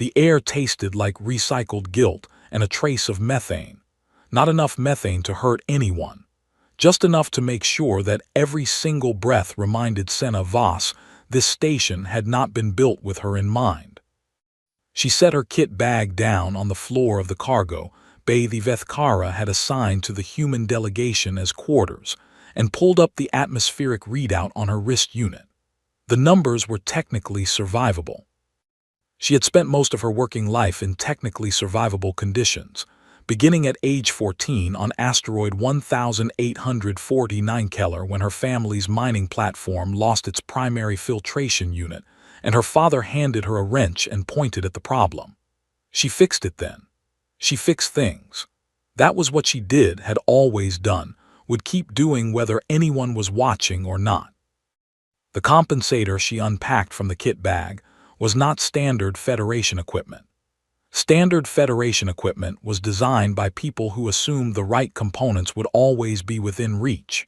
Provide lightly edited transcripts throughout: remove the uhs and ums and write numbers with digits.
The air tasted like recycled guilt and a trace of methane. Not enough methane to hurt anyone, just enough to make sure that every single breath reminded Senna Voss this station had not been built with her in mind. She set her kit bag down on the floor of the cargo bay the Vethkara had assigned to the human delegation as quarters, and pulled up the atmospheric readout on her wrist unit. The numbers were technically survivable. She had spent most of her working life in technically survivable conditions, beginning at age 14 on asteroid 1849 Keller when her family's mining platform lost its primary filtration unit, and her father handed her a wrench and pointed at the problem. She fixed it then. She fixed things. That was what she did, had always done, would keep doing whether anyone was watching or not. The compensator she unpacked from the kit bag was not standard Federation equipment. Standard Federation equipment was designed by people who assumed the right components would always be within reach.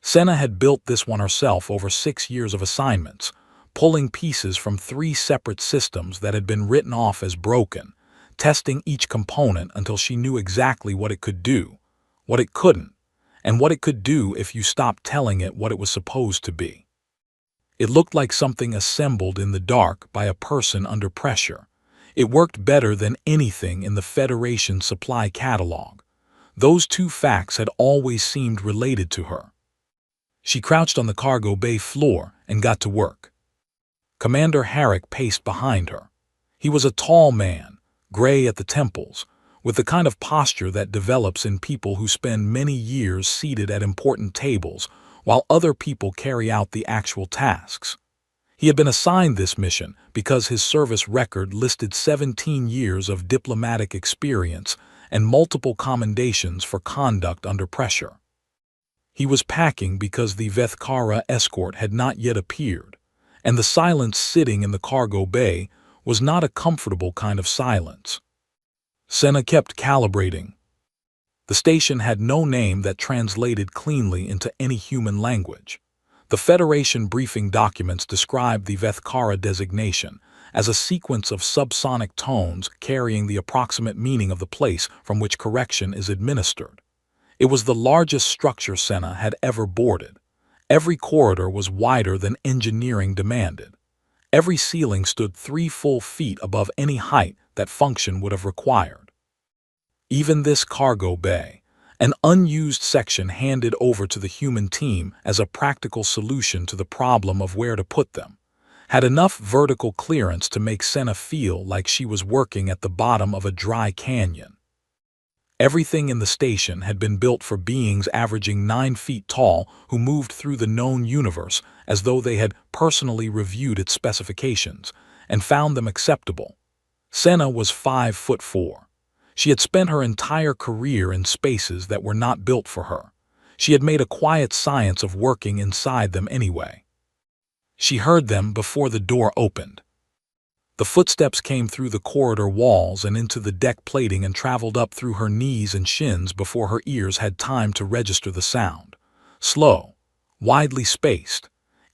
Senna had built this one herself over 6 years of assignments, pulling pieces from 3 separate systems that had been written off as broken, testing each component until she knew exactly what it could do, what it couldn't, and what it could do if you stopped telling it what it was supposed to be. It looked like something assembled in the dark by a person under pressure. It worked better than anything in the Federation supply catalog. Those 2 facts had always seemed related to her. She crouched on the cargo bay floor and got to work. Commander Herrick paced behind her. He was a tall man, gray at the temples, with the kind of posture that develops in people who spend many years seated at important tables while other people carry out the actual tasks. He had been assigned this mission because his service record listed 17 years of diplomatic experience and multiple commendations for conduct under pressure. He was packing because the Vethkara escort had not yet appeared, and the silence sitting in the cargo bay was not a comfortable kind of silence. Senna kept calibrating. The station had no name that translated cleanly into any human language. The Federation briefing documents described the Vethkara designation as a sequence of subsonic tones carrying the approximate meaning of the place from which correction is administered. It was the largest structure Senna had ever boarded. Every corridor was wider than engineering demanded. Every ceiling stood 3 full feet above any height that function would have required. Even this cargo bay, an unused section handed over to the human team as a practical solution to the problem of where to put them, had enough vertical clearance to make Senna feel like she was working at the bottom of a dry canyon. Everything in the station had been built for beings averaging 9 feet tall who moved through the known universe as though they had personally reviewed its specifications and found them acceptable. Senna was 5'4". She had spent her entire career in spaces that were not built for her. She had made a quiet science of working inside them anyway. She heard them before the door opened. The footsteps came through the corridor walls and into the deck plating and traveled up through her knees and shins before her ears had time to register the sound. Slow, widely spaced,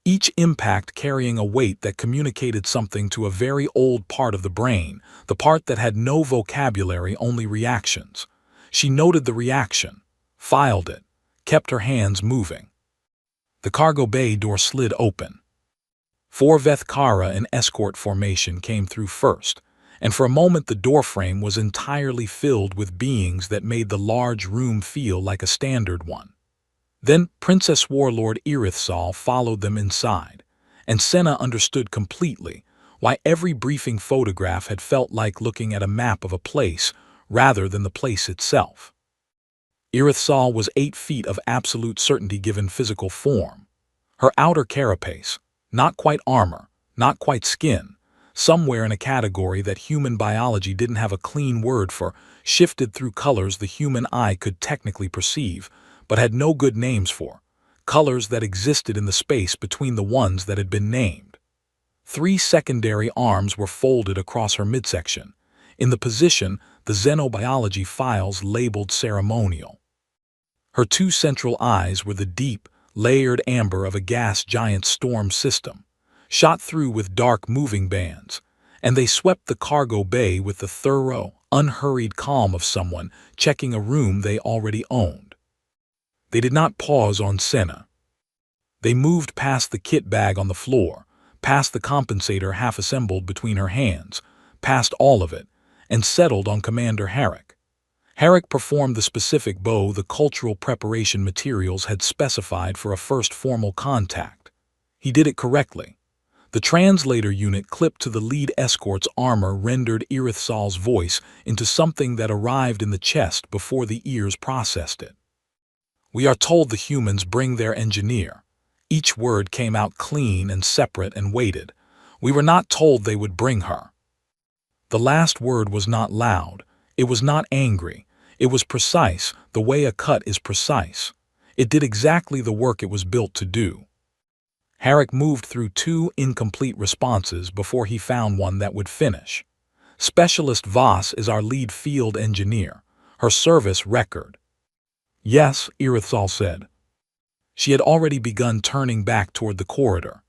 each impact carrying a weight that communicated something to a very old part of the brain, the part that had no vocabulary, only reactions. She noted the reaction, filed it, kept her hands moving. The cargo bay door slid open. 4 Vethkara in escort formation came through first, and for a moment the doorframe was entirely filled with beings that made the large room feel like a standard one. Then Princess Warlord Irithsal followed them inside, and Senna understood completely why every briefing photograph had felt like looking at a map of a place rather than the place itself. Irithsal was 8 feet of absolute certainty given physical form. Her outer carapace, not quite armor, not quite skin, somewhere in a category that human biology didn't have a clean word for, shifted through colors the human eye could technically perceive, but had no good names for, colors that existed in the space between the ones that had been named. 3 secondary arms were folded across her midsection, in the position the xenobiology files labeled ceremonial. Her 2 central eyes were the deep, layered amber of a gas giant storm system, shot through with dark moving bands, and they swept the cargo bay with the thorough, unhurried calm of someone checking a room they already owned. They did not pause on Senna. They moved past the kit bag on the floor, past the compensator half-assembled between her hands, past all of it, and settled on Commander Herrick. Herrick performed the specific bow the cultural preparation materials had specified for a first formal contact. He did it correctly. The translator unit clipped to the lead escort's armor rendered Irithal's voice into something that arrived in the chest before the ears processed it. "We are told the humans bring their engineer." Each word came out clean and separate and weighted. "We were not told they would bring her." The last word was not loud. It was not angry. It was precise, the way a cut is precise. It did exactly the work it was built to do. Herrick moved through 2 incomplete responses before he found one that would finish. "Specialist Voss is our lead field engineer. Her service record." "Yes," Irithal said. She had already begun turning back toward the corridor.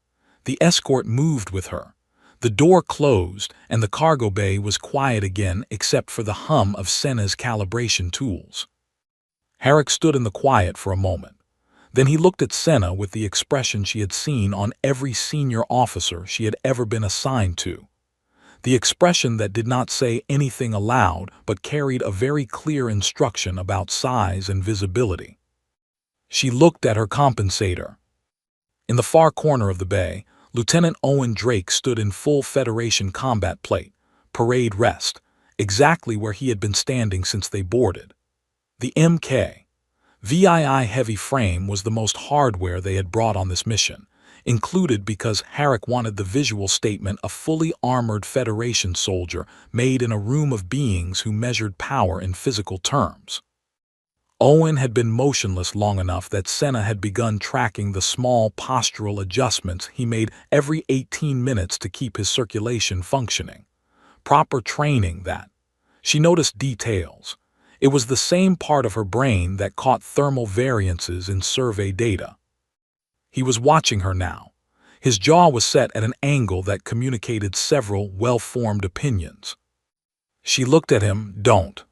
The escort moved with her. The door closed, and the cargo bay was quiet again except for the hum of Senna's calibration tools. Herrick stood in the quiet for a moment. Then he looked at Senna with the expression she had seen on every senior officer she had ever been assigned to. The expression that did not say anything aloud but carried a very clear instruction about size and visibility. She looked at her compensator. In the far corner of the bay, Lieutenant Owen Drake stood in full Federation combat plate, parade rest, exactly where he had been standing since they boarded. The MK-VII heavy frame was the most hardware they had brought on this mission, included because Herrick wanted the visual statement a fully armored Federation soldier made in a room of beings who measured power in physical terms. Owen had been motionless long enough that Senna had begun tracking the small postural adjustments he made every 18 minutes to keep his circulation functioning. Proper training, that. She noticed details. It was the same part of her brain that caught thermal variances in survey data. He was watching her now. His jaw was set at an angle that communicated several well-formed opinions. She looked at him. "Don't."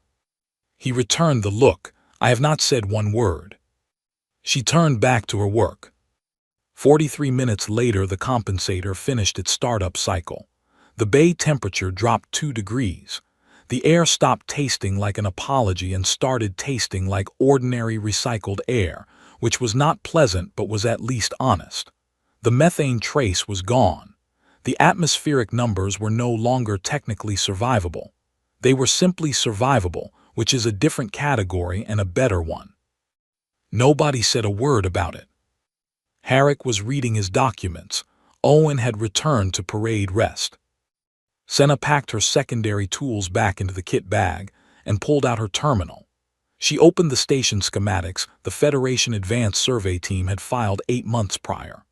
He returned the look. "I have not said one word." She turned back to her work. 43 minutes later, the compensator finished its startup cycle. The bay temperature dropped 2 degrees. The air stopped tasting like an apology and started tasting like ordinary recycled air, which was not pleasant but was at least honest. The methane trace was gone. The atmospheric numbers were no longer technically survivable. They were simply survivable, which is a different category and a better one. Nobody said a word about it. Herrick was reading his documents. Owen had returned to parade rest. Senna packed her secondary tools back into the kit bag and pulled out her terminal. She opened the station schematics the Federation Advanced Survey Team had filed 8 months prior.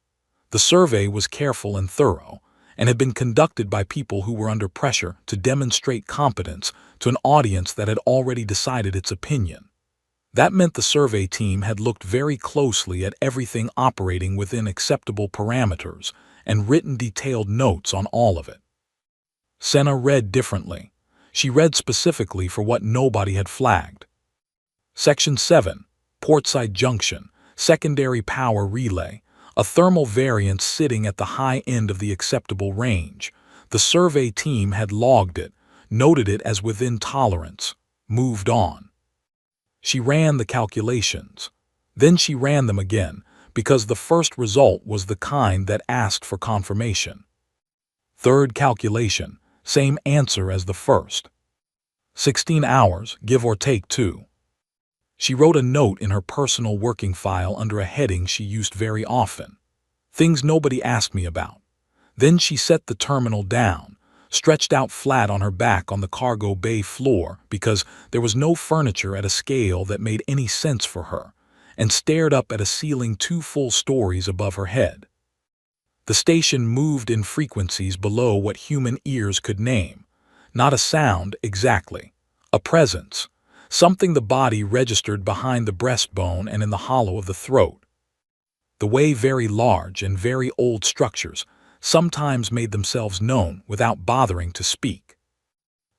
The survey was careful and thorough, and had been conducted by people who were under pressure to demonstrate competence to an audience that had already decided its opinion. That meant the survey team had looked very closely at everything operating within acceptable parameters and written detailed notes on all of it. Senna read differently. She read specifically for what nobody had flagged. Section 7, Portside Junction, Secondary Power Relay, a thermal variance sitting at the high end of the acceptable range. The survey team had logged it, noted it as within tolerance, moved on. She ran the calculations. Then she ran them again, because the first result was the kind that asked for confirmation. Third calculation, same answer as the first. 16 hours, give or take 2. She wrote a note in her personal working file under a heading she used very often. Things nobody asked me about. Then she set the terminal down, stretched out flat on her back on the cargo bay floor because there was no furniture at a scale that made any sense for her, and stared up at a ceiling 2 full stories above her head. The station moved in frequencies below what human ears could name. Not a sound, exactly. A presence. Something the body registered behind the breastbone and in the hollow of the throat. The way very large and very old structures, sometimes made themselves known without bothering to speak.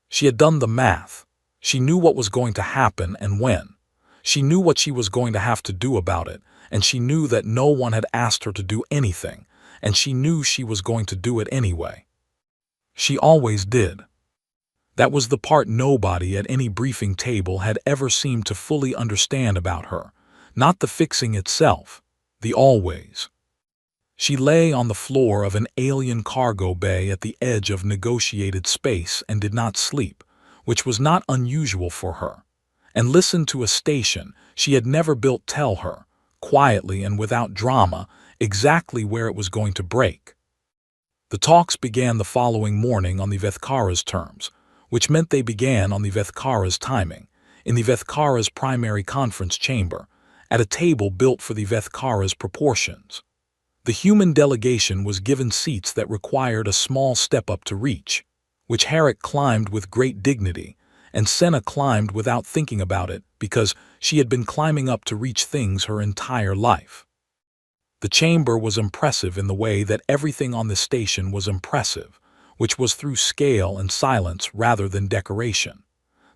She had done the math. She knew what was going to happen and when. She knew what she was going to have to do about it, and she knew that no one had asked her to do anything, and she knew she was going to do it anyway. She always did. That was the part nobody at any briefing table had ever seemed to fully understand about her, not the fixing itself, the always. She lay on the floor of an alien cargo bay at the edge of negotiated space and did not sleep, which was not unusual for her, and listened to a station she had never built tell her, quietly and without drama, exactly where it was going to break. The talks began the following morning on the Vethkara's terms, which meant they began on the Vethkara's timing, in the Vethkara's primary conference chamber, at a table built for the Vethkara's proportions. The human delegation was given seats that required a small step up to reach, which Herrick climbed with great dignity, and Senna climbed without thinking about it because she had been climbing up to reach things her entire life. The chamber was impressive in the way that everything on the station was impressive, which was through scale and silence rather than decoration.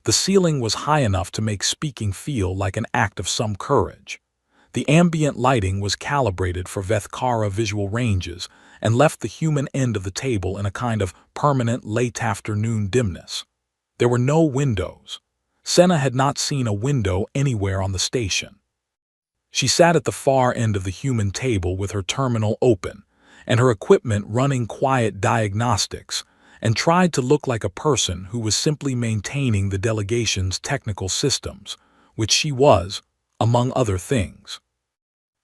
The ceiling was high enough to make speaking feel like an act of some courage. The ambient lighting was calibrated for Vethkara visual ranges and left the human end of the table in a kind of permanent late-afternoon dimness. There were no windows. Senna had not seen a window anywhere on the station. She sat at the far end of the human table with her terminal open and her equipment running quiet diagnostics, and tried to look like a person who was simply maintaining the delegation's technical systems, which she was, among other things.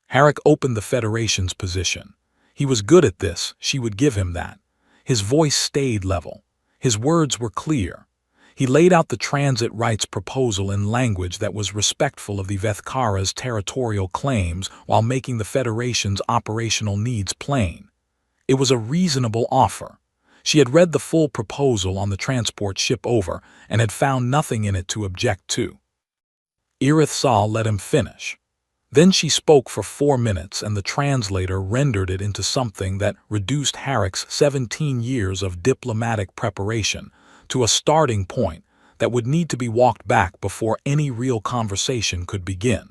Herrick opened the Federation's position. He was good at this, she would give him that. His voice stayed level. His words were clear. He laid out the transit rights proposal in language that was respectful of the Vethkara's territorial claims while making the Federation's operational needs plain. It was a reasonable offer. She had read the full proposal on the transport ship over and had found nothing in it to object to. Irith Sal let him finish. Then she spoke for 4 minutes and the translator rendered it into something that reduced Herrick's 17 years of diplomatic preparation to a starting point that would need to be walked back before any real conversation could begin.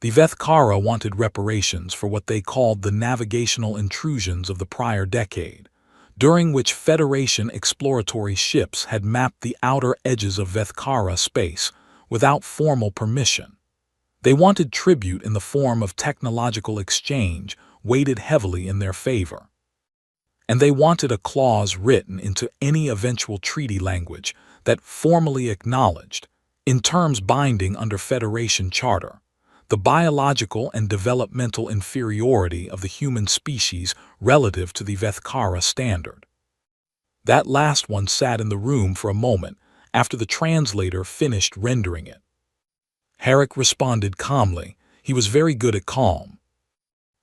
The Vethkara wanted reparations for what they called the navigational intrusions of the prior decade, during which Federation exploratory ships had mapped the outer edges of Vethkara space without formal permission. They wanted tribute in the form of technological exchange weighted heavily in their favor. And they wanted a clause written into any eventual treaty language that formally acknowledged, in terms binding under Federation Charter, the biological and developmental inferiority of the human species relative to the Vethkara standard. That last one sat in the room for a moment after the translator finished rendering it. Herrick responded calmly. He was very good at calm.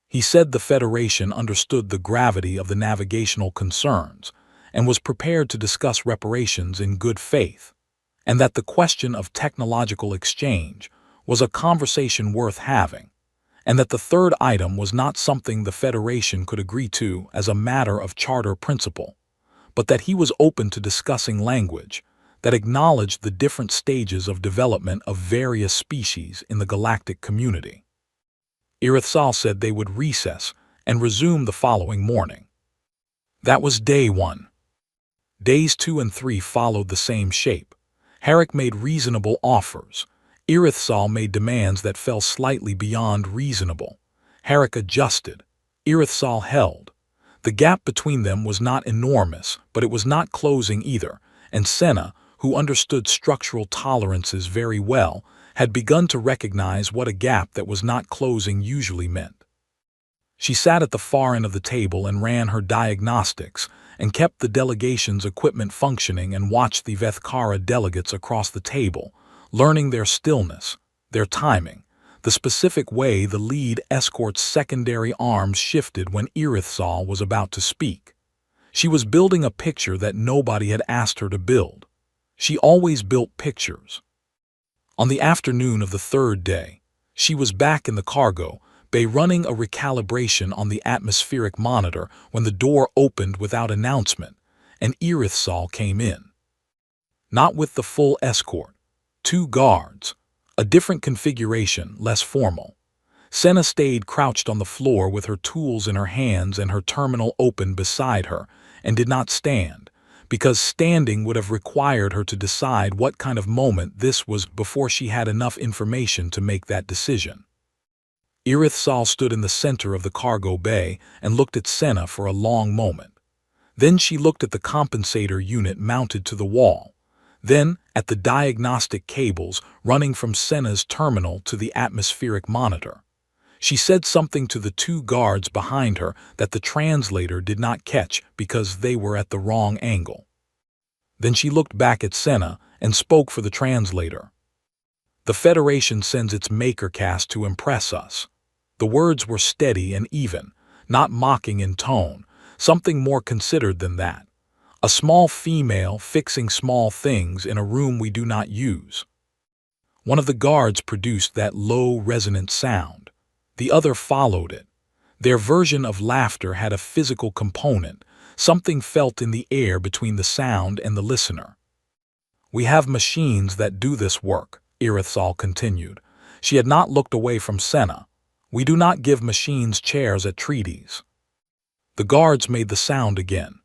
He said the Federation understood the gravity of the navigational concerns and was prepared to discuss reparations in good faith, and that the question of technological exchange was a conversation worth having, and that the third item was not something the Federation could agree to as a matter of charter principle, but that he was open to discussing language that acknowledged the different stages of development of various species in the galactic community. Irith Sal said they would recess and resume the following morning. That was day 1. Days 2 and 3 followed the same shape. Herrick made reasonable offers. Irith Sal made demands that fell slightly beyond reasonable. Herrick adjusted. Irith Sal held. The gap between them was not enormous, but it was not closing either, and Senna, who understood structural tolerances very well, had begun to recognize what a gap that was not closing usually meant. She sat at the far end of the table and ran her diagnostics and kept the delegation's equipment functioning and watched the Vethkara delegates across the table, learning their stillness, their timing, the specific way the lead escort's secondary arms shifted when Irith Sal was about to speak. She was building a picture that nobody had asked her to build. She always built pictures. On the afternoon of the third day, she was back in the cargo, Bay running a recalibration on the atmospheric monitor when the door opened without announcement, and Irithsal came in. Not with the full escort. 2 guards. A different configuration, less formal. Senna stayed crouched on the floor with her tools in her hands and her terminal open beside her, and did not stand, because standing would have required her to decide what kind of moment this was before she had enough information to make that decision. Irithsal stood in the center of the cargo bay and looked at Senna for a long moment. Then she looked at the compensator unit mounted to the wall, then at the diagnostic cables running from Senna's terminal to the atmospheric monitor. She said something to the 2 guards behind her that the translator did not catch because they were at the wrong angle. Then she looked back at Senna and spoke for the translator. "The Federation sends its makercast to impress us." The words were steady and even, not mocking in tone, something more considered than that. A small female fixing small things in a room we do not use. One of the guards produced that low, resonant sound. The other followed it. Their version of laughter had a physical component, something felt in the air between the sound and the listener. "We have machines that do this work," Irithsal continued. She had not looked away from Senna. "We do not give machines chairs at treaties." The guards made the sound again.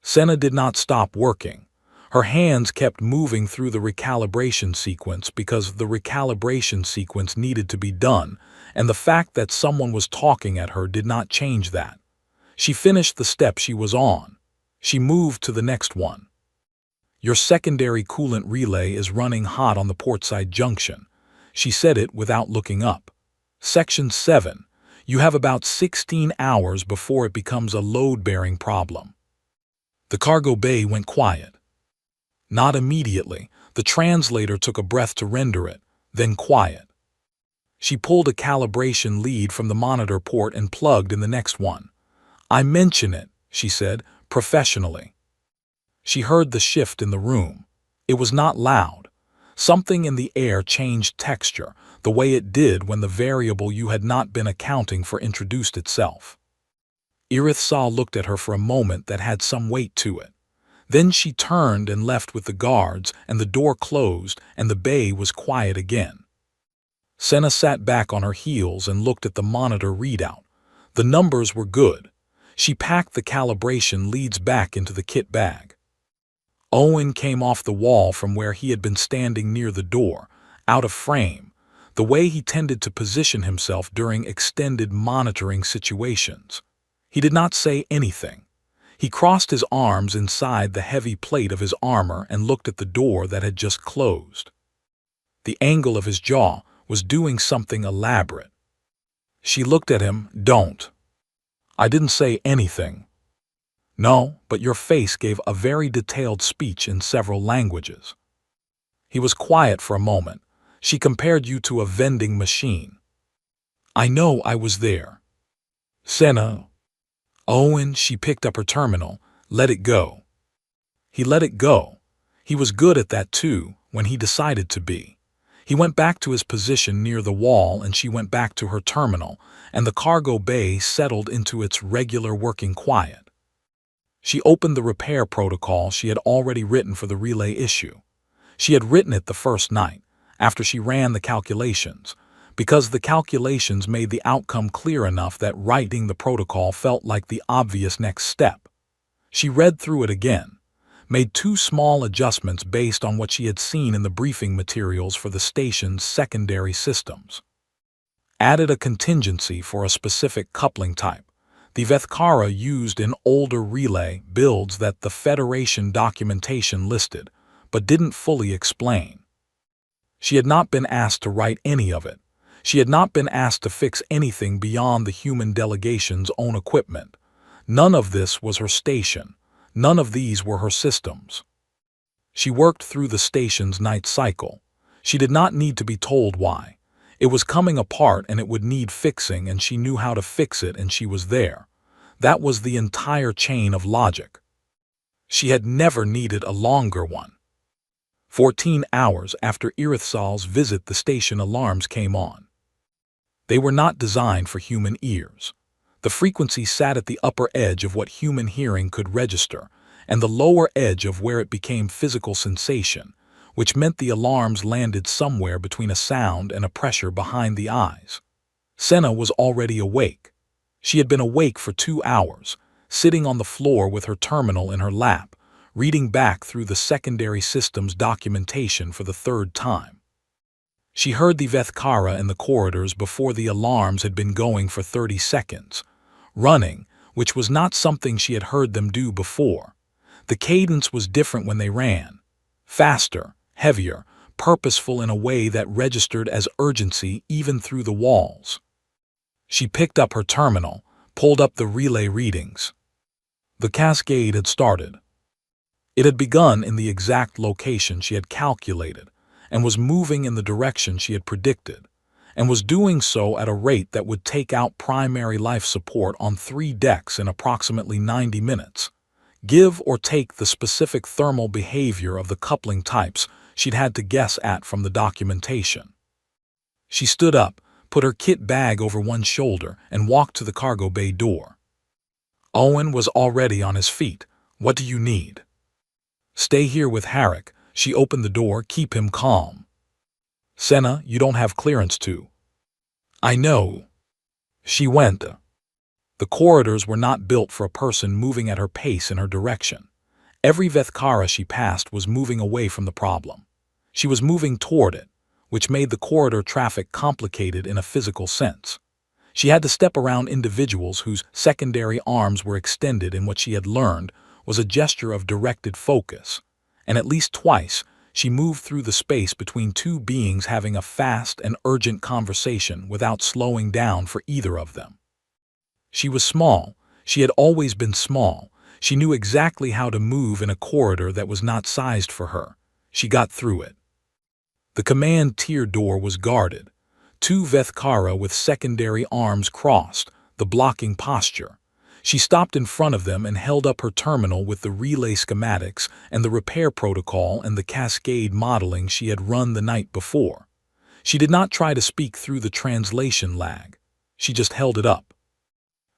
Senna did not stop working. Her hands kept moving through the recalibration sequence because the recalibration sequence needed to be done, and the fact that someone was talking at her did not change that. She finished the step she was on. She moved to the next one. "Your secondary coolant relay is running hot on the portside junction." She said it without looking up. "Section 7. You have about 16 hours before it becomes a load-bearing problem." The cargo bay went quiet. Not immediately. The translator took a breath to render it, then quiet. She pulled a calibration lead from the monitor port and plugged in the next one. "I mention it," she said, professionally. She heard the shift in the room. It was not loud. Something in the air changed texture, the way it did when the variable you had not been accounting for introduced itself. Irithsal looked at her for a moment that had some weight to it. Then she turned and left with the guards, and the door closed, and the bay was quiet again. Senna sat back on her heels and looked at the monitor readout. The numbers were good. She packed the calibration leads back into the kit bag. Owen came off the wall from where he had been standing near the door, out of frame, the way he tended to position himself during extended monitoring situations. He did not say anything. He crossed his arms inside the heavy plate of his armor and looked at the door that had just closed. The angle of his jaw was doing something elaborate. She looked at him. "Don't." "I didn't say anything." "No, but your face gave a very detailed speech in several languages." He was quiet for a moment. "She compared you to a vending machine." "I know, I was there." "Senna." "Owen," she picked up her terminal. "Let it go." He let it go. He was good at that too, when he decided to be. He went back to his position near the wall and she went back to her terminal, and the cargo bay settled into its regular working quiet. She opened the repair protocol she had already written for the relay issue. She had written it the first night, after she ran the calculations, because the calculations made the outcome clear enough that writing the protocol felt like the obvious next step. She read through it again, made 2 small adjustments based on what she had seen in the briefing materials for the station's secondary systems. Added a contingency for a specific coupling type, the Vethkara used in older relay builds that the Federation documentation listed, but didn't fully explain. She had not been asked to write any of it. She had not been asked to fix anything beyond the human delegation's own equipment. None of this was her station. None of these were her systems. She worked through the station's night cycle. She did not need to be told why. It was coming apart and it would need fixing, and she knew how to fix it, and she was there. That was the entire chain of logic. She had never needed a longer one. 14 hours after Irithsal's visit, the station alarms came on. They were not designed for human ears. The frequency sat at the upper edge of what human hearing could register, and the lower edge of where it became physical sensation, which meant the alarms landed somewhere between a sound and a pressure behind the eyes. Senna was already awake. She had been awake for 2 hours, sitting on the floor with her terminal in her lap, reading back through the secondary system's documentation for the 3rd time. She heard the Vethkara in the corridors before the alarms had been going for 30 seconds, running, which was not something she had heard them do before. The cadence was different when they ran, faster, heavier, purposeful in a way that registered as urgency even through the walls. She picked up her terminal, pulled up the relay readings. The cascade had started. It had begun in the exact location she had calculated, and was moving in the direction she had predicted, and was doing so at a rate that would take out primary life support on 3 decks in approximately 90 minutes. Give or take the specific thermal behavior of the coupling types she'd had to guess at from the documentation. She stood up, put her kit bag over one shoulder, and walked to the cargo bay door. Owen was already on his feet. "What do you need?" "Stay here with Herrick." She opened the door. "Keep him calm." "Senna, you don't have clearance to." "I know." She went. The corridors were not built for a person moving at her pace in her direction. Every Vethkara she passed was moving away from the problem. She was moving toward it, which made the corridor traffic complicated in a physical sense. She had to step around individuals whose secondary arms were extended in what she had learned was a gesture of directed focus, and at least twice she moved through the space between 2 beings having a fast and urgent conversation without slowing down for either of them. She was small. She had always been small. She knew exactly how to move in a corridor that was not sized for her. She got through it. The command tier door was guarded. 2 Vethkara with secondary arms crossed, the blocking posture. She stopped in front of them and held up her terminal with the relay schematics and the repair protocol and the cascade modeling she had run the night before. She did not try to speak through the translation lag. She just held it up.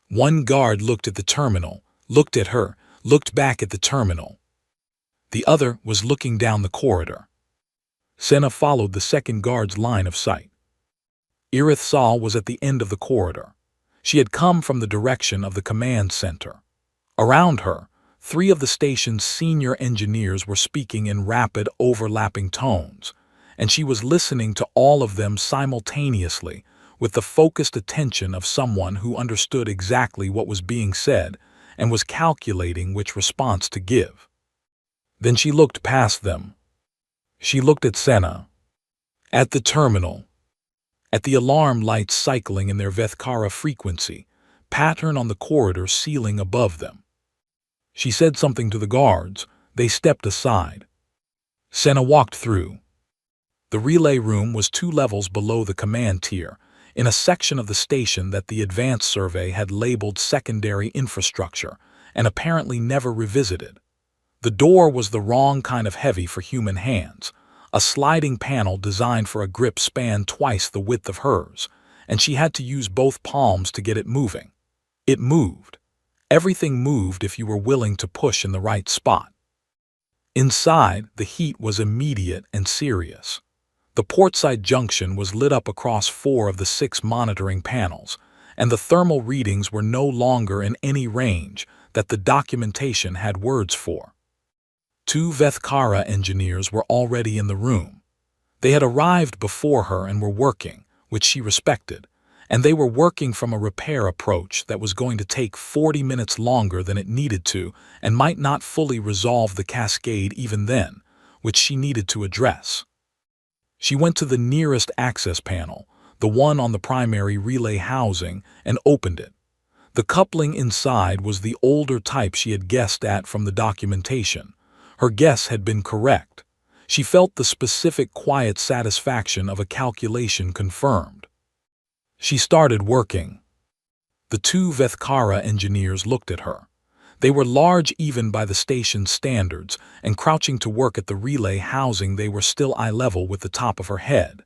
One guard looked at the terminal, looked at her, looked back at the terminal. The other was looking down the corridor. Senna followed the second guard's line of sight. Irith Sal was at the end of the corridor. She had come from the direction of the command center. Around her, 3 of the station's senior engineers were speaking in rapid, overlapping tones, and she was listening to all of them simultaneously with the focused attention of someone who understood exactly what was being said and was calculating which response to give. Then she looked past them. She looked at Senna, at the terminal, at the alarm lights cycling in their Vethkara frequency, pattern on the corridor ceiling above them. She said something to the guards. They stepped aside. Senna walked through. The relay room was 2 levels below the command tier, in a section of the station that the advanced survey had labeled secondary infrastructure and apparently never revisited. The door was the wrong kind of heavy for human hands, a sliding panel designed for a grip span twice the width of hers, and she had to use both palms to get it moving. It moved. Everything moved if you were willing to push in the right spot. Inside, the heat was immediate and serious. The portside junction was lit up across 4 of the 6 monitoring panels, and the thermal readings were no longer in any range that the documentation had words for. 2 Vethkara engineers were already in the room. They had arrived before her and were working, which she respected, and they were working from a repair approach that was going to take 40 minutes longer than it needed to and might not fully resolve the cascade even then, which she needed to address. She went to the nearest access panel, the one on the primary relay housing, and opened it. The coupling inside was the older type she had guessed at from the documentation. Her guess had been correct. She felt the specific quiet satisfaction of a calculation confirmed. She started working. The 2 Vethkara engineers looked at her. They were large even by the station's standards, and crouching to work at the relay housing they were still eye level with the top of her head.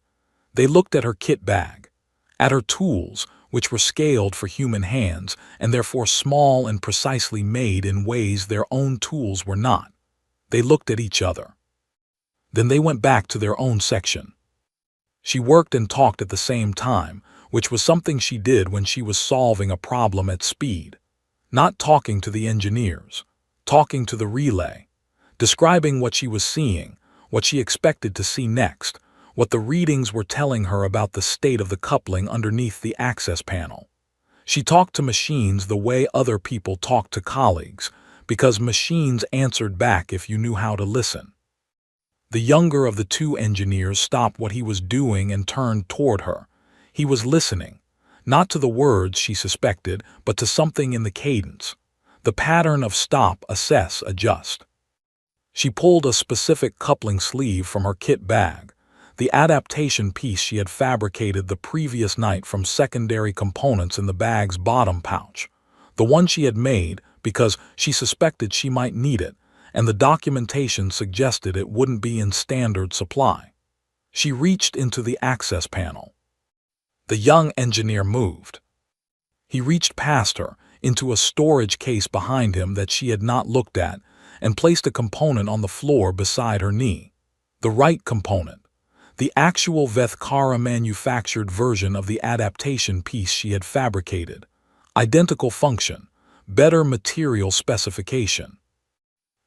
They looked at her kit bag. At her tools, which were scaled for human hands and therefore small and precisely made in ways their own tools were not. They looked at each other. Then they went back to their own section. She worked and talked at the same time, which was something she did when she was solving a problem at speed. Not talking to the engineers, talking to the relay, describing what she was seeing, what she expected to see next, what the readings were telling her about the state of the coupling underneath the access panel. She talked to machines the way other people talk to colleagues, because machines answered back if you knew how to listen. The younger of the two engineers stopped what he was doing and turned toward her. He was listening, not to the words she suspected, but to something in the cadence, the pattern of stop, assess, adjust. She pulled a specific coupling sleeve from her kit bag, the adaptation piece she had fabricated the previous night from secondary components in the bag's bottom pouch, the one she had made because she suspected she might need it, and the documentation suggested it wouldn't be in standard supply. She reached into the access panel. The young engineer moved. He reached past her, into a storage case behind him that she had not looked at, and placed a component on the floor beside her knee. The right component. The actual Vethkara manufactured version of the adaptation piece she had fabricated. Identical function, better material specification.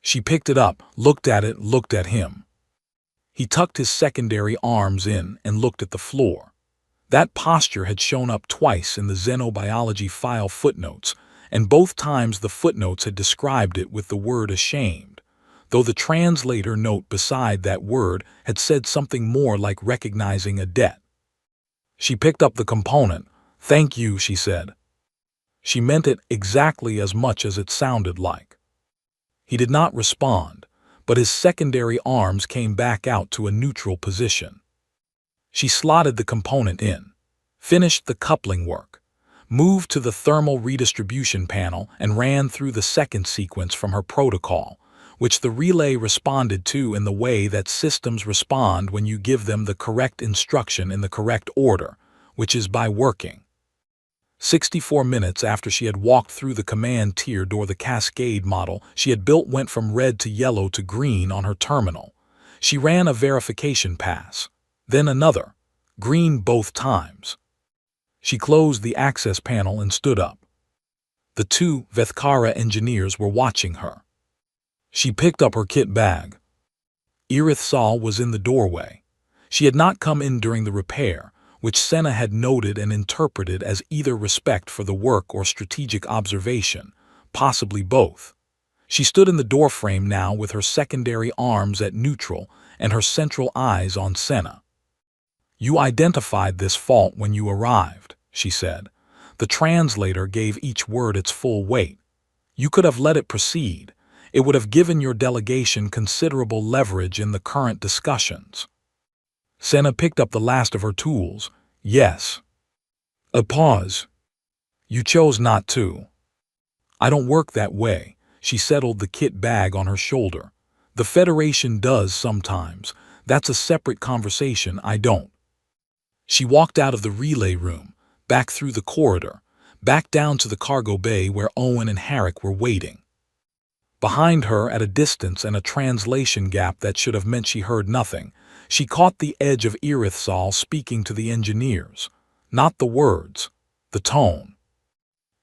She picked it up, looked at it, looked at him. He tucked his secondary arms in and looked at the floor. That posture had shown up twice in the xenobiology file footnotes, and both times the footnotes had described it with the word ashamed, though the translator note beside that word had said something more like recognizing a debt. She picked up the component. "Thank you," she said. She meant it exactly as much as it sounded like. He did not respond, but his secondary arms came back out to a neutral position. She slotted the component in, finished the coupling work, moved to the thermal redistribution panel and ran through the second sequence from her protocol, which the relay responded to in the way that systems respond when you give them the correct instruction in the correct order, which is by working. 64 minutes after she had walked through the command tier door, the Cascade model she had built went from red to yellow to green on her terminal. She ran a verification pass, then another, green both times. She closed the access panel and stood up. The two Vethkara engineers were watching her. She picked up her kit bag. Irithsal was in the doorway. She had not come in during the repair, which Senna had noted and interpreted as either respect for the work or strategic observation, possibly both. She stood in the doorframe now with her secondary arms at neutral and her central eyes on Senna. "You identified this fault when you arrived," she said. The translator gave each word its full weight. "You could have let it proceed. It would have given your delegation considerable leverage in the current discussions." Senna picked up the last of her tools. "Yes." A pause. "You chose not to." "I don't work that way." She settled the kit bag on her shoulder. "The Federation does sometimes. That's a separate conversation. I don't." She walked out of the relay room, back through the corridor, back down to the cargo bay where Owen and Herrick were waiting. Behind her, at a distance and a translation gap that should have meant she heard nothing, she caught the edge of Irithsal speaking to the engineers. Not the words, the tone.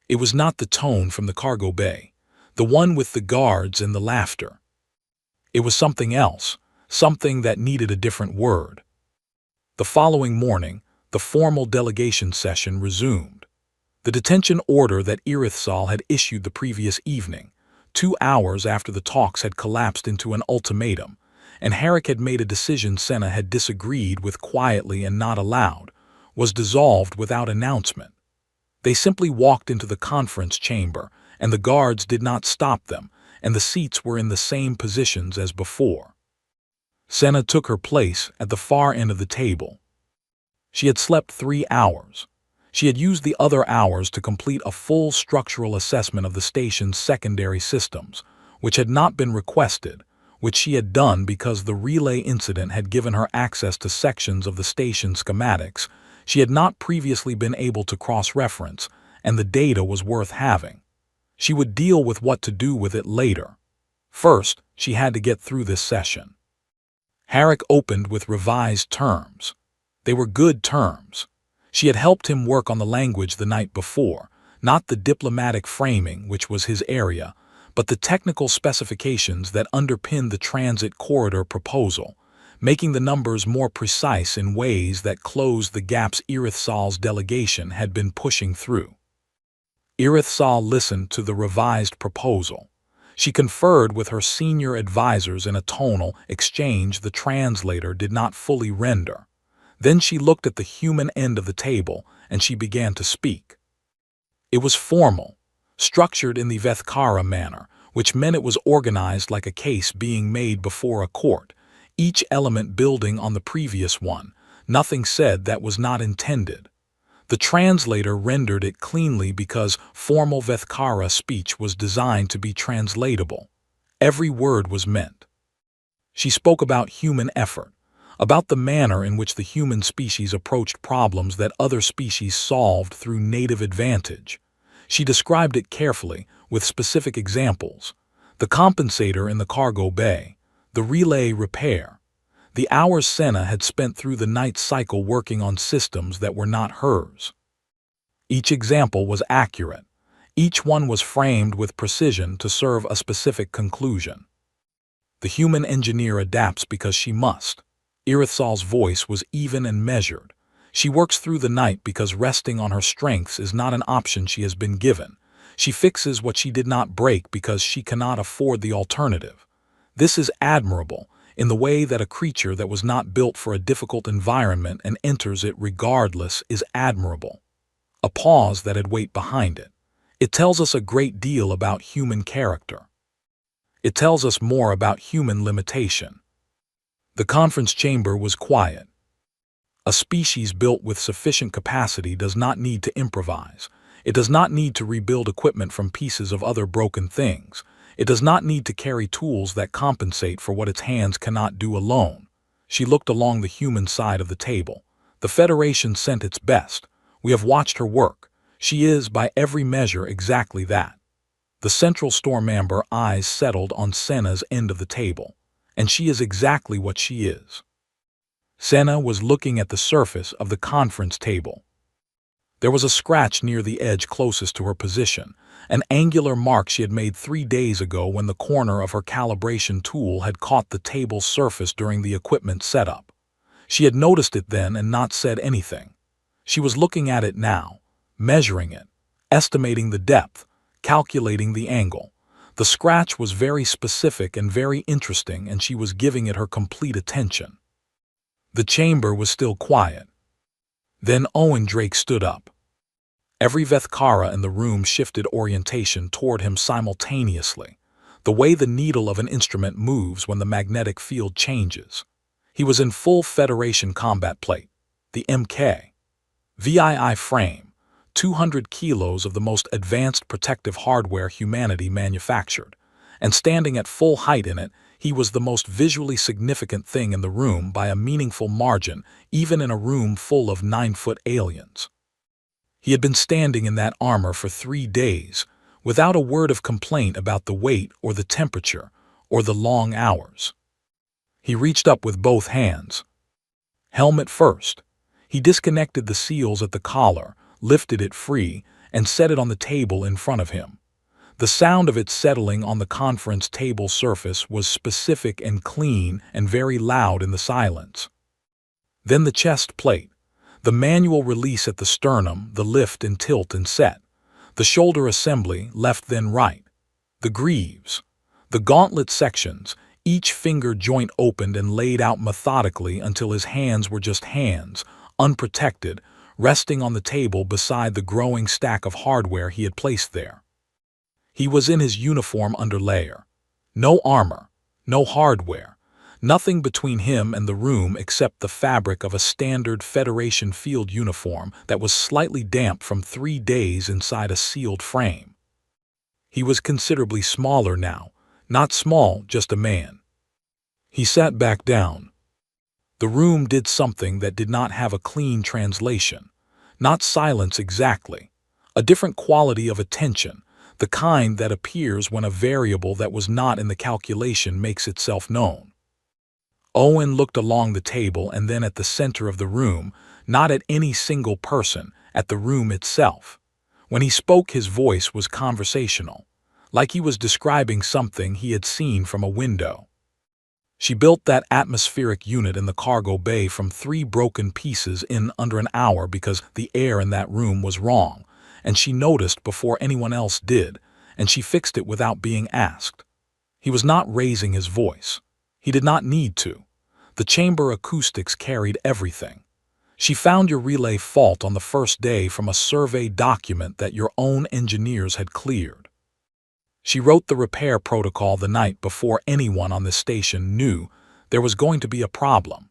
It was not the tone from the cargo bay, the one with the guards and the laughter. It was something else, something that needed a different word. The following morning, the formal delegation session resumed. The detention order that Irithsal had issued the previous evening, 2 hours after the talks had collapsed into an ultimatum, and Herrick had made a decision Senna had disagreed with quietly and not aloud, was dissolved without announcement. They simply walked into the conference chamber, and the guards did not stop them, and the seats were in the same positions as before. Senna took her place at the far end of the table. She had slept 3 hours. She had used the other hours to complete a full structural assessment of the station's secondary systems, which had not been requested, which she had done because the relay incident had given her access to sections of the station schematics She had not previously been able to cross-reference, and the data was worth having. She would deal with what to do with it later. First, she had to get through this session. Herrick opened with revised terms. They were good terms. She had helped him work on the language the night before, not the diplomatic framing, which was his area, but the technical specifications that underpinned the transit corridor proposal, making the numbers more precise in ways that closed the gaps Irithsal's delegation had been pushing through. Irithsal listened to the revised proposal. She conferred with her senior advisors in a tonal exchange the translator did not fully render. Then she looked at the human end of the table, and she began to speak. It was formal, structured in the Vethkara manner, which meant it was organized like a case being made before a court, each element building on the previous one. Nothing said that was not intended. The translator rendered it cleanly because formal Vethkara speech was designed to be translatable. Every word was meant. She spoke about human effort, about the manner in which the human species approached problems that other species solved through native advantage. She described it carefully, with specific examples. The compensator in the cargo bay, the relay repair, the hours Senna had spent through the night cycle working on systems that were not hers. Each example was accurate. Each one was framed with precision to serve a specific conclusion. The human engineer adapts because she must. Irithsal's voice was even and measured. She works through the night because resting on her strengths is not an option she has been given. She fixes what she did not break because she cannot afford the alternative. This is admirable, in the way that a creature that was not built for a difficult environment and enters it regardless is admirable. A pause that had weight behind it. It tells us a great deal about human character. It tells us more about human limitation. The conference chamber was quiet. A species built with sufficient capacity does not need to improvise. It does not need to rebuild equipment from pieces of other broken things. It does not need to carry tools that compensate for what its hands cannot do alone. She looked along the human side of the table. The Federation sent its best. We have watched her work. She is, by every measure, exactly that. The Central Stormamber eyes settled on Senna's end of the table. And she is exactly what she is. Senna was looking at the surface of the conference table. There was a scratch near the edge closest to her position, an angular mark she had made 3 days ago when the corner of her calibration tool had caught the table's surface during the equipment setup. She had noticed it then and not said anything. She was looking at it now, measuring it, estimating the depth, calculating the angle. The scratch was very specific and very interesting, and she was giving it her complete attention. The chamber was still quiet. Then Owen Drake stood up. Every Vethkara in the room shifted orientation toward him simultaneously, the way the needle of an instrument moves when the magnetic field changes. He was in full Federation combat plate, the MK. VII frame. 200 kilos of the most advanced protective hardware humanity manufactured, and standing at full height in it, he was the most visually significant thing in the room by a meaningful margin, even in a room full of 9-foot aliens. He had been standing in that armor for 3 days, without a word of complaint about the weight or the temperature or the long hours. He reached up with both hands. Helmet first. He disconnected the seals at the collar, lifted it free, and set it on the table in front of him. The sound of it settling on the conference table surface was specific and clean and very loud in the silence. Then the chest plate, the manual release at the sternum, the lift and tilt and set, the shoulder assembly, left then right, the greaves, the gauntlet sections, each finger joint opened and laid out methodically until his hands were just hands, unprotected, resting on the table beside the growing stack of hardware he had placed there. He was in his uniform underlayer. No armor, no hardware, nothing between him and the room except the fabric of a standard Federation field uniform that was slightly damp from 3 days inside a sealed frame. He was considerably smaller now, not small, just a man. He sat back down. The room did something that did not have a clean translation. Not silence exactly. A different quality of attention, the kind that appears when a variable that was not in the calculation makes itself known. Owen looked along the table and then at the center of the room, not at any single person, at the room itself. When he spoke, his voice was conversational, like he was describing something he had seen from a window. She built that atmospheric unit in the cargo bay from 3 broken pieces in under an hour because the air in that room was wrong, and she noticed before anyone else did, and she fixed it without being asked. He was not raising his voice. He did not need to. The chamber acoustics carried everything. She found your relay fault on the first day from a survey document that your own engineers had cleared. She wrote the repair protocol the night before anyone on the station knew there was going to be a problem.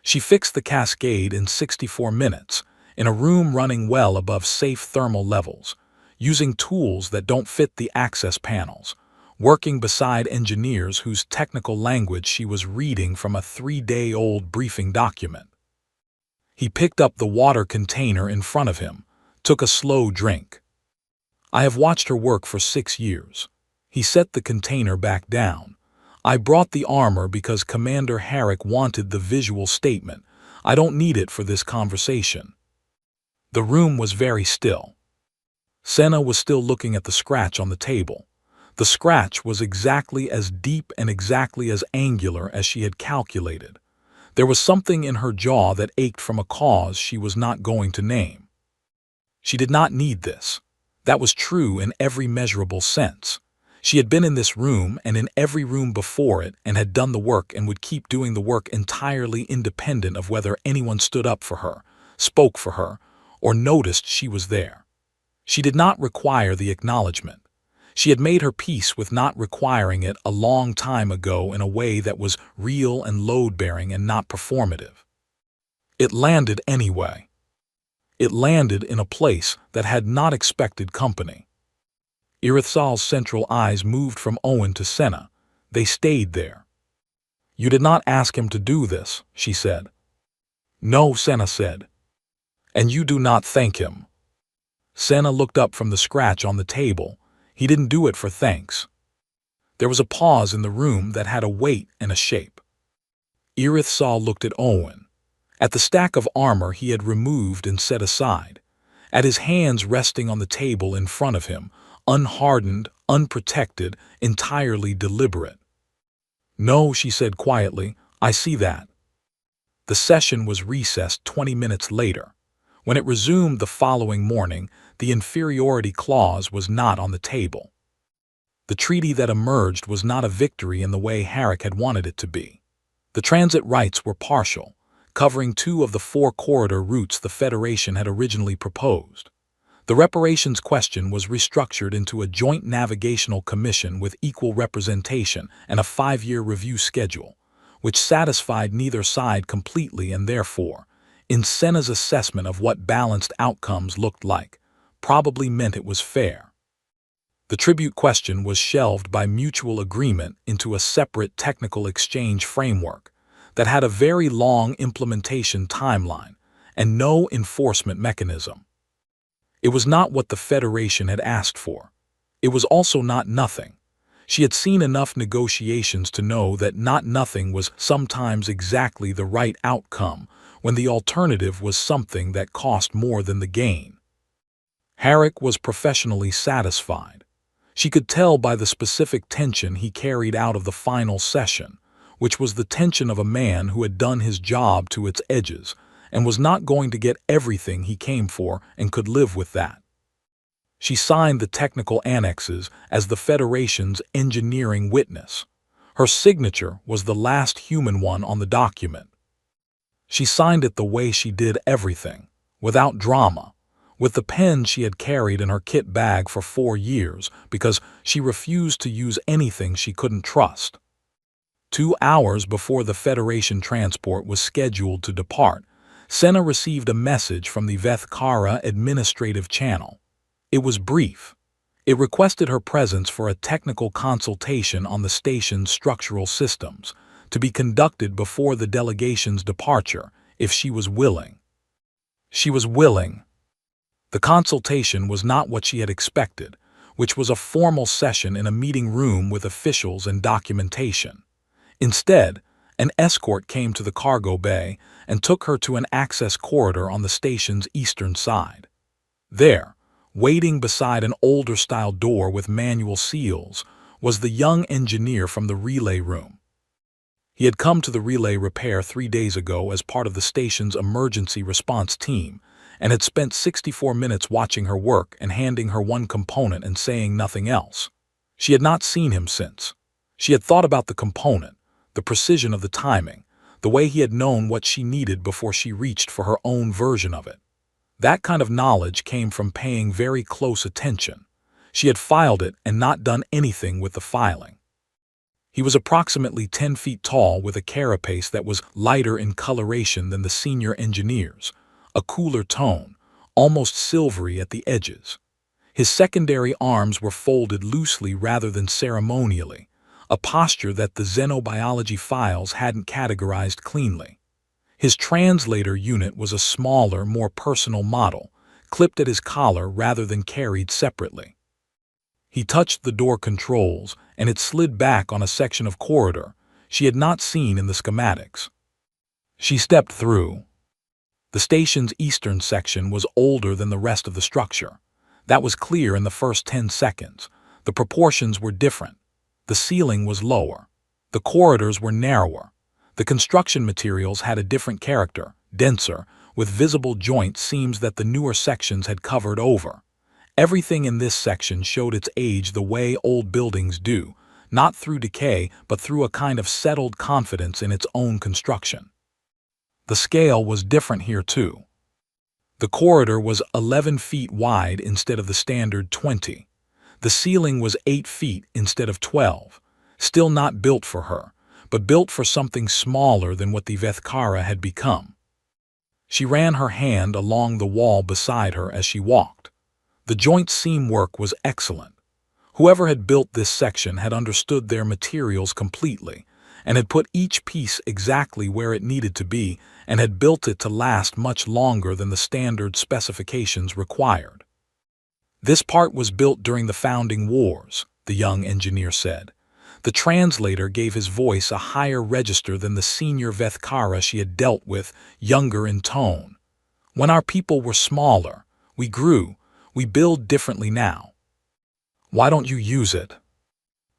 She fixed the cascade in 64 minutes, in a room running well above safe thermal levels, using tools that don't fit the access panels, working beside engineers whose technical language she was reading from a 3-day-old briefing document. He picked up the water container in front of him, took a slow drink. I have watched her work for 6 years. He set the container back down. I brought the armor because Commander Herrick wanted the visual statement. I don't need it for this conversation. The room was very still. Senna was still looking at the scratch on the table. The scratch was exactly as deep and exactly as angular as she had calculated. There was something in her jaw that ached from a cause she was not going to name. She did not need this. That was true in every measurable sense. She had been in this room and in every room before it and had done the work and would keep doing the work entirely independent of whether anyone stood up for her, spoke for her, or noticed she was there. She did not require the acknowledgement. She had made her peace with not requiring it a long time ago in a way that was real and load-bearing and not performative. It landed anyway. It landed in a place that had not expected company. Irithal's central eyes moved from Owen to Senna. They stayed there. "You did not ask him to do this," she said. "No," Senna said. "And you do not thank him." Senna looked up from the scratch on the table. He didn't do it for thanks. There was a pause in the room that had a weight and a shape. Irithal looked at Owen, at the stack of armor he had removed and set aside, at his hands resting on the table in front of him, unhardened, unprotected, entirely deliberate. "No," she said quietly, "I see that." The session was recessed 20 minutes later. When it resumed the following morning, the inferiority clause was not on the table. The treaty that emerged was not a victory in the way Herrick had wanted it to be. The transit rights were partial, covering 2 of the 4 corridor routes the Federation had originally proposed. The reparations question was restructured into a joint navigational commission with equal representation and a 5-year review schedule, which satisfied neither side completely and therefore, in Senna's assessment of what balanced outcomes looked like, probably meant it was fair. The tribute question was shelved by mutual agreement into a separate technical exchange framework that had a very long implementation timeline and no enforcement mechanism. It was not what the Federation had asked for. It was also not nothing. She had seen enough negotiations to know that not nothing was sometimes exactly the right outcome when the alternative was something that cost more than the gain. Herrick was professionally satisfied. She could tell by the specific tension he carried out of the final session, which was the tension of a man who had done his job to its edges and was not going to get everything he came for and could live with that. She signed the technical annexes as the Federation's engineering witness. Her signature was the last human one on the document. She signed it the way she did everything, without drama, with the pen she had carried in her kit bag for 4 years because she refused to use anything she couldn't trust. 2 hours before the Federation transport was scheduled to depart, Senna received a message from the Vethkara administrative channel. It was brief. It requested her presence for a technical consultation on the station's structural systems, to be conducted before the delegation's departure, if she was willing. She was willing. The consultation was not what she had expected, which was a formal session in a meeting room with officials and documentation. Instead, an escort came to the cargo bay and took her to an access corridor on the station's eastern side. There, waiting beside an older-style door with manual seals, was the young engineer from the relay room. He had come to the relay repair 3 days ago as part of the station's emergency response team and had spent 64 minutes watching her work and handing her one component and saying nothing else. She had not seen him since. She had thought about the component, the precision of the timing, the way he had known what she needed before she reached for her own version of it. That kind of knowledge came from paying very close attention. She had filed it and not done anything with the filing. He was approximately 10 feet tall with a carapace that was lighter in coloration than the senior engineers, a cooler tone, almost silvery at the edges. His secondary arms were folded loosely rather than ceremonially, a posture that the xenobiology files hadn't categorized cleanly. His translator unit was a smaller, more personal model, clipped at his collar rather than carried separately. He touched the door controls, and it slid back on a section of corridor she had not seen in the schematics. She stepped through. The station's eastern section was older than the rest of the structure. That was clear in the first 10 seconds. The proportions were different. The ceiling was lower. The corridors were narrower. The construction materials had a different character, denser, with visible joint seams that the newer sections had covered over. Everything in this section showed its age the way old buildings do, not through decay but through a kind of settled confidence in its own construction. The scale was different here too. The corridor was 11 feet wide instead of the standard 20. The ceiling was 8 feet instead of 12, still not built for her, but built for something smaller than what the Vethkara had become. She ran her hand along the wall beside her as she walked. The joint seam work was excellent. Whoever had built this section had understood their materials completely, and had put each piece exactly where it needed to be and had built it to last much longer than the standard specifications required. This part was built during the founding wars, the young engineer said. The translator gave his voice a higher register than the senior Vethkara she had dealt with, younger in tone. When our people were smaller, we grew, we build differently now. Why don't you use it?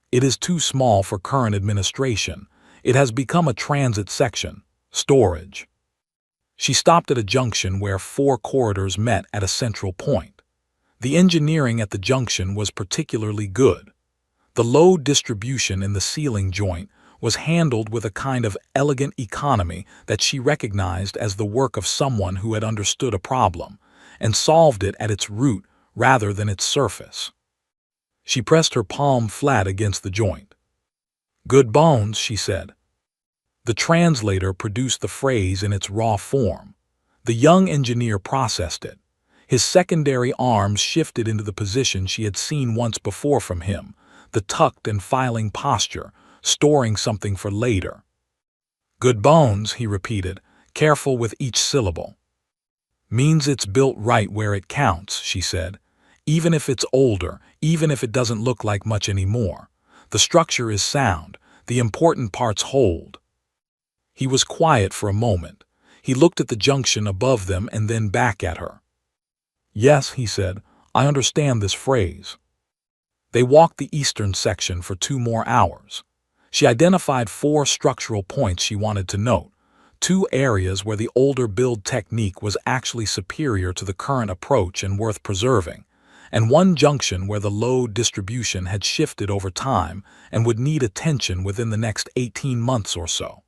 It is too small for current administration. It has become a transit section, storage. She stopped at a junction where 4 corridors met at a central point. The engineering at the junction was particularly good. The low distribution in the ceiling joint was handled with a kind of elegant economy that she recognized as the work of someone who had understood a problem and solved it at its root rather than its surface. She pressed her palm flat against the joint. "Good bones," she said. The translator produced the phrase in its raw form. The young engineer processed it. His secondary arms shifted into the position she had seen once before from him, the tucked and filing posture, storing something for later. "Good bones," he repeated, careful with each syllable. "Means it's built right where it counts," she said. "Even if it's older, even if it doesn't look like much anymore. The structure is sound, the important parts hold." He was quiet for a moment. He looked at the junction above them and then back at her. "Yes," he said, "I understand this phrase." They walked the eastern section for 2 more hours. She identified 4 structural points she wanted to note, 2 areas where the older build technique was actually superior to the current approach and worth preserving, and 1 junction where the load distribution had shifted over time and would need attention within the next 18 months or so.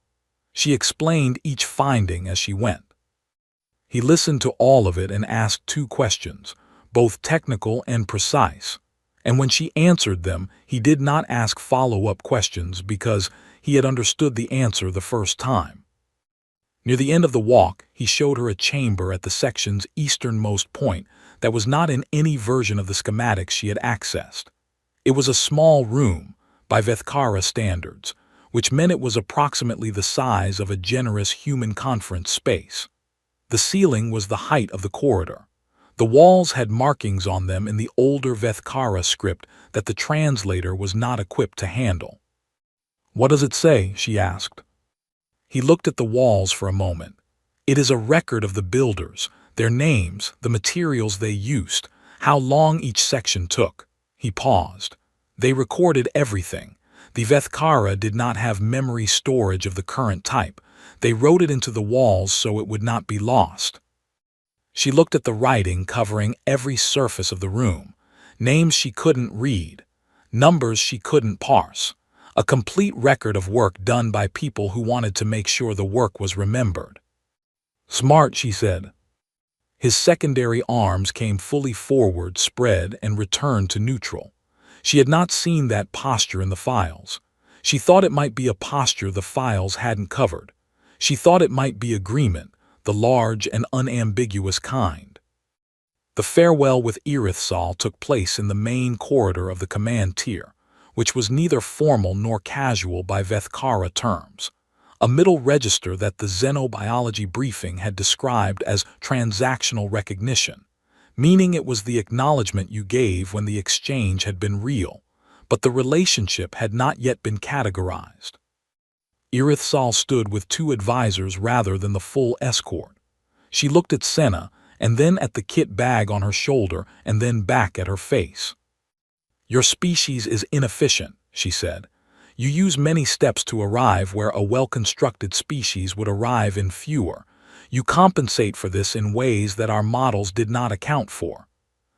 She explained each finding as she went. He listened to all of it and asked 2 questions, both technical and precise. And when she answered them, he did not ask follow-up questions because he had understood the answer the first time. Near the end of the walk, he showed her a chamber at the section's easternmost point that was not in any version of the schematics she had accessed. It was a small room, by Vethkara standards, which meant it was approximately the size of a generous human conference space. The ceiling was the height of the corridor. The walls had markings on them in the older Vethkara script that the translator was not equipped to handle. "What does it say?" she asked. He looked at the walls for a moment. "It is a record of the builders, their names, the materials they used, how long each section took." He paused. "They recorded everything. The Vethkara did not have memory storage of the current type. They wrote it into the walls so it would not be lost." She looked at the writing covering every surface of the room. Names she couldn't read. Numbers she couldn't parse. A complete record of work done by people who wanted to make sure the work was remembered. "Smart," she said. His secondary arms came fully forward, spread, and returned to neutral. She had not seen that posture in the files. She thought it might be a posture the files hadn't covered. She thought it might be agreement, the large and unambiguous kind. The farewell with Irithsal took place in the main corridor of the command tier, which was neither formal nor casual by Vethkara terms, a middle register that the xenobiology briefing had described as transactional recognition, meaning it was the acknowledgement you gave when the exchange had been real, but the relationship had not yet been categorized. Irithsal stood with 2 advisors rather than the full escort. She looked at Senna, and then at the kit bag on her shoulder, and then back at her face. "Your species is inefficient," she said. "You use many steps to arrive where a well-constructed species would arrive in fewer. You compensate for this in ways that our models did not account for."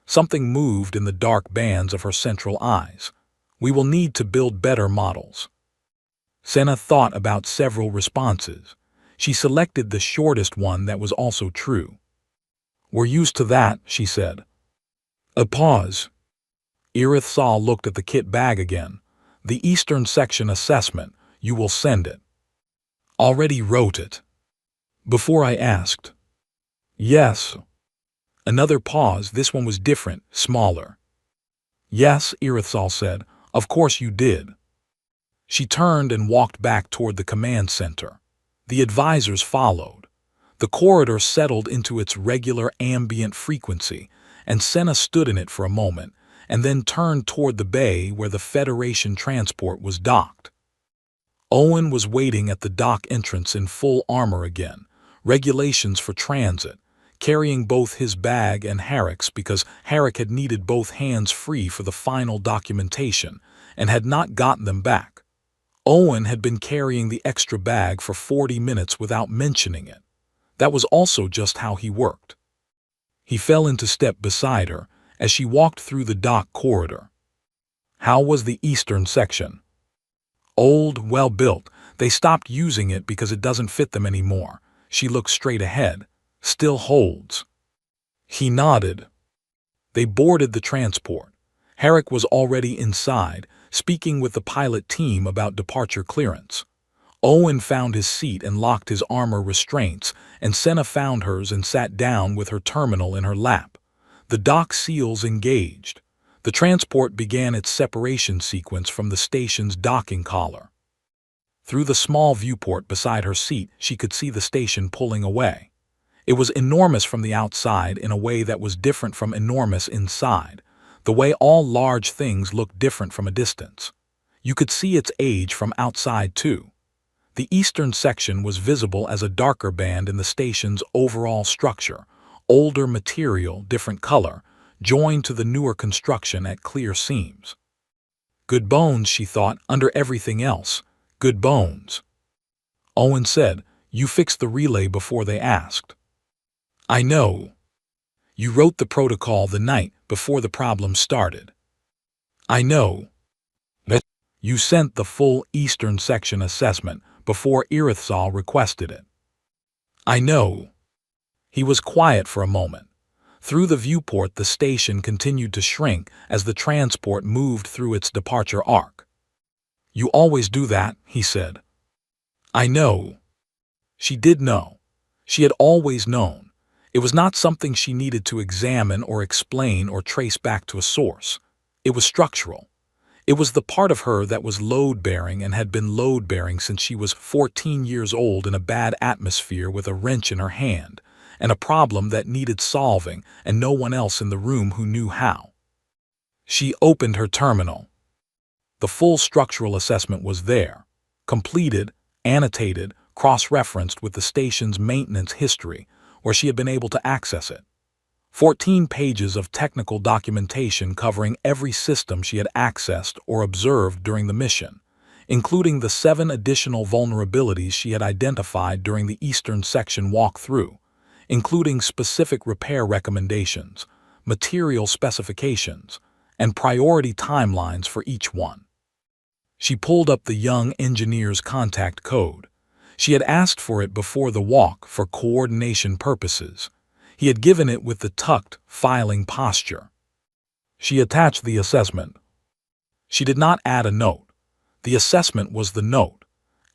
Something moved in the dark bands of her central eyes. "We will need to build better models." Senna thought about several responses. She selected the shortest one that was also true. "We're used to that," she said. A pause. Irithsal looked at the kit bag again. "The Eastern Section assessment, you will send it." "Already wrote it." "Before I asked." "Yes." Another pause. This one was different, smaller. "Yes," Irithsal said. "Of course you did." She turned and walked back toward the command center. The advisors followed. The corridor settled into its regular ambient frequency, and Senna stood in it for a moment, and then turned toward the bay where the Federation transport was docked. Owen was waiting at the dock entrance in full armor again, regulations for transit, carrying both his bag and Harrick's because Harrick had needed both hands free for the final documentation and had not gotten them back. Owen had been carrying the extra bag for 40 minutes without mentioning it. That was also just how he worked. He fell into step beside her as she walked through the dock corridor. "How was the Eastern Section?" "Old, well-built. They stopped using it because it doesn't fit them anymore." She looked straight ahead. "Still holds." He nodded. They boarded the transport. Harrick was already inside, speaking with the pilot team about departure clearance. Owen found his seat and locked his armor restraints, and Senna found hers and sat down with her terminal in her lap. The dock seals engaged. The transport began its separation sequence from the station's docking collar. Through the small viewport beside her seat, she could see the station pulling away. It was enormous from the outside in a way that was different from enormous inside, the way all large things look different from a distance. You could see its age from outside, too. The Eastern Section was visible as a darker band in the station's overall structure, older material, different color, joined to the newer construction at clear seams. Good bones, she thought, under everything else. Good bones. Owen said, "You fixed the relay before they asked." "I know. You wrote the protocol the night before the problem started." "I know. But you sent the full Eastern Section assessment before Irithsal requested it." "I know." He was quiet for a moment. Through the viewport, the station continued to shrink as the transport moved through its departure arc. "You always do that," he said. "I know." She did know. She had always known. It was not something she needed to examine or explain or trace back to a source. It was structural. It was the part of her that was load-bearing and had been load-bearing since she was 14 years old in a bad atmosphere with a wrench in her hand, and a problem that needed solving and no one else in the room who knew how. She opened her terminal. The full structural assessment was there, completed, annotated, cross-referenced with the station's maintenance history, where she had been able to access it. 14 pages of technical documentation covering every system she had accessed or observed during the mission, including the 7 additional vulnerabilities she had identified during the Eastern Section walkthrough, including specific repair recommendations, material specifications, and priority timelines for each one. She pulled up the young engineer's contact code. She had asked for it before the walk for coordination purposes. He had given it with the tucked, filing posture. She attached the assessment. She did not add a note. The assessment was the note.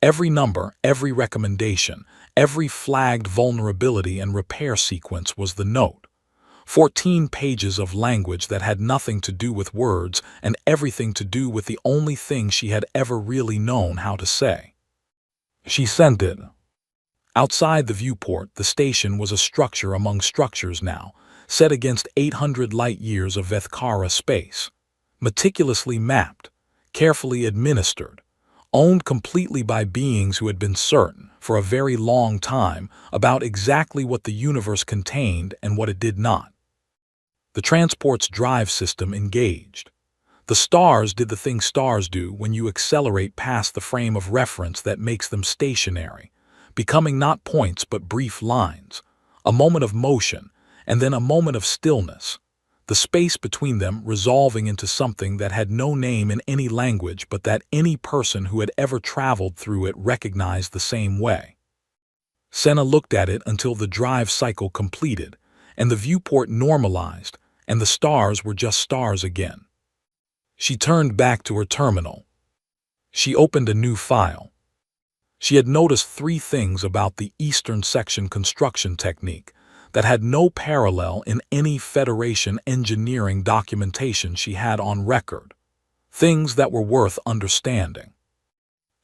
Every number, every recommendation, every flagged vulnerability and repair sequence was the note. 14 pages of language that had nothing to do with words and everything to do with the only thing she had ever really known how to say. She sent it. Outside the viewport, the station was a structure among structures now, set against 800 light-years of Vethkara space. Meticulously mapped, carefully administered, owned completely by beings who had been certain, for a very long time, about exactly what the universe contained and what it did not. The transport's drive system engaged. The stars did the thing stars do when you accelerate past the frame of reference that makes them stationary, becoming not points but brief lines, a moment of motion, and then a moment of stillness, the space between them resolving into something that had no name in any language but that any person who had ever traveled through it recognized the same way. Senna looked at it until the drive cycle completed, and the viewport normalized, and the stars were just stars again. She turned back to her terminal. She opened a new file. She had noticed 3 things about the Eastern Section construction technique that had no parallel in any Federation engineering documentation she had on record. Things that were worth understanding.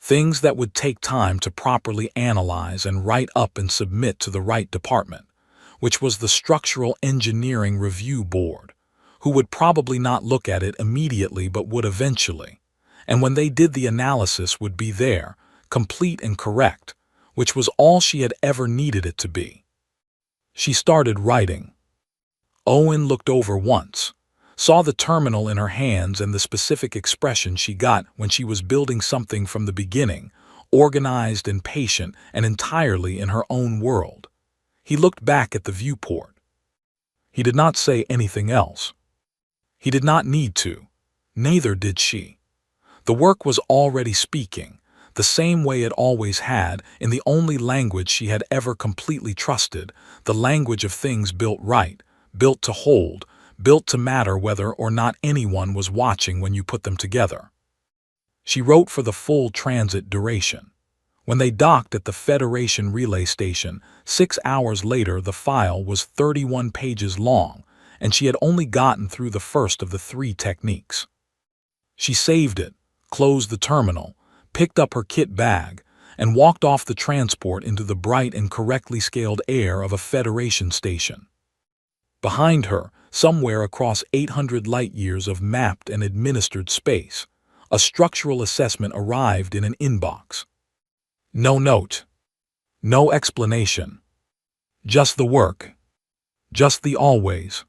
Things that would take time to properly analyze and write up and submit to the right department, which was the Structural Engineering Review Board, who would probably not look at it immediately but would eventually, and when they did the analysis would be there, complete and correct, which was all she had ever needed it to be. She started writing. Owen looked over once, saw the terminal in her hands and the specific expression she got when she was building something from the beginning, organized and patient and entirely in her own world. He looked back at the viewport. He did not say anything else. He did not need to. Neither did she. The work was already speaking, the same way it always had, in the only language she had ever completely trusted, the language of things built right, built to hold, built to matter whether or not anyone was watching when you put them together. She wrote for the full transit duration. When they docked at the Federation relay station, 6 hours later the file was 31 pages long, and she had only gotten through the first of the 3 techniques. She saved it, closed the terminal, picked up her kit bag, and walked off the transport into the bright and correctly scaled air of a Federation station. Behind her, somewhere across 800 light-years of mapped and administered space, a structural assessment arrived in an inbox. No note. No explanation. Just the work. Just the always.